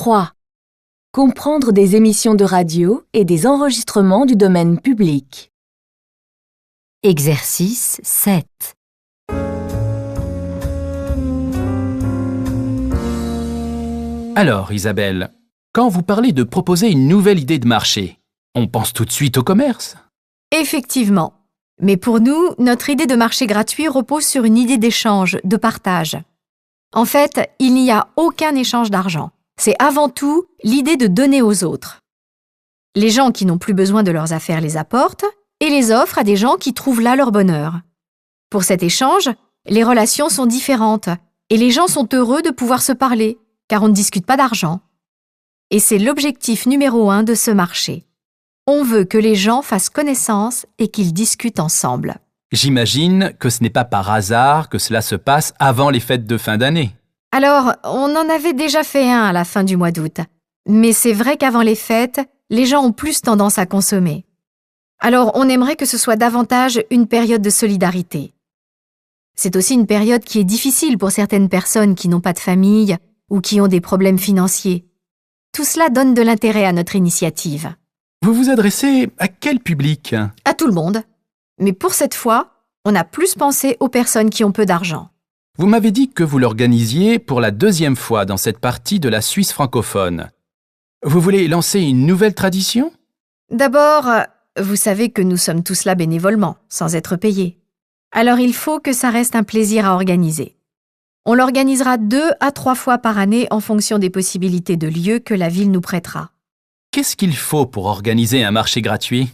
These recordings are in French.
3. Comprendre des émissions de radio et des enregistrements du domaine public. Exercice 7. Alors, Isabelle, quand vous parlez de proposer une nouvelle idée de marché, on pense tout de suite au commerce. Effectivement. Mais pour nous, notre idée de marché gratuit repose sur une idée d'échange, de partage. En fait, il n'y a aucun échange d'argent. C'est avant tout l'idée de donner aux autres. Les gens qui n'ont plus besoin de leurs affaires les apportent et les offrent à des gens qui trouvent là leur bonheur. Pour cet échange, les relations sont différentes et les gens sont heureux de pouvoir se parler, car on ne discute pas d'argent. Et c'est l'objectif numéro 1 de ce marché. On veut que les gens fassent connaissance et qu'ils discutent ensemble. J'imagine que ce n'est pas par hasard que cela se passe avant les fêtes de fin d'année. Alors, on en avait déjà fait un à la fin du mois d'août. Mais c'est vrai qu'avant les fêtes, les gens ont plus tendance à consommer. Alors, on aimerait que ce soit davantage une période de solidarité. C'est aussi une période qui est difficile pour certaines personnes qui n'ont pas de famille ou qui ont des problèmes financiers. Tout cela donne de l'intérêt à notre initiative. Vous vous adressez à quel public? À tout le monde. Mais pour cette fois, on a plus pensé aux personnes qui ont peu d'argent. Vous m'avez dit que vous l'organisiez pour la 2e fois dans cette partie de la Suisse francophone. Vous voulez lancer une nouvelle tradition? D'abord, vous savez que nous sommes tous là bénévolement, sans être payés. Alors il faut que ça reste un plaisir à organiser. On l'organisera 2 à 3 fois par année en fonction des possibilités de lieux que la ville nous prêtera. Qu'est-ce qu'il faut pour organiser un marché gratuit?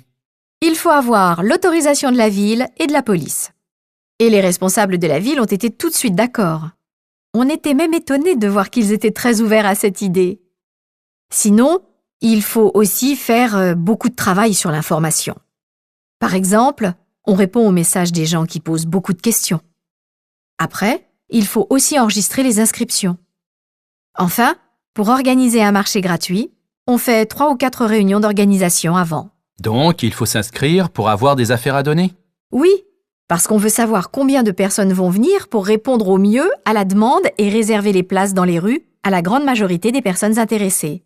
Il faut avoir l'autorisation de la ville et de la police. Et les responsables de la ville ont été tout de suite d'accord. On était même étonnés de voir qu'ils étaient très ouverts à cette idée. Sinon, il faut aussi faire beaucoup de travail sur l'information. Par exemple, on répond aux messages des gens qui posent beaucoup de questions. Après, il faut aussi enregistrer les inscriptions. Enfin, pour organiser un marché gratuit, on fait 3 ou 4 réunions d'organisation avant. Donc, il faut s'inscrire pour avoir des affaires à donner? Oui, parce qu'on veut savoir combien de personnes vont venir pour répondre au mieux à la demande et réserver les places dans les rues à la grande majorité des personnes intéressées.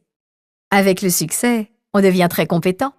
Avec le succès, on devient très compétent.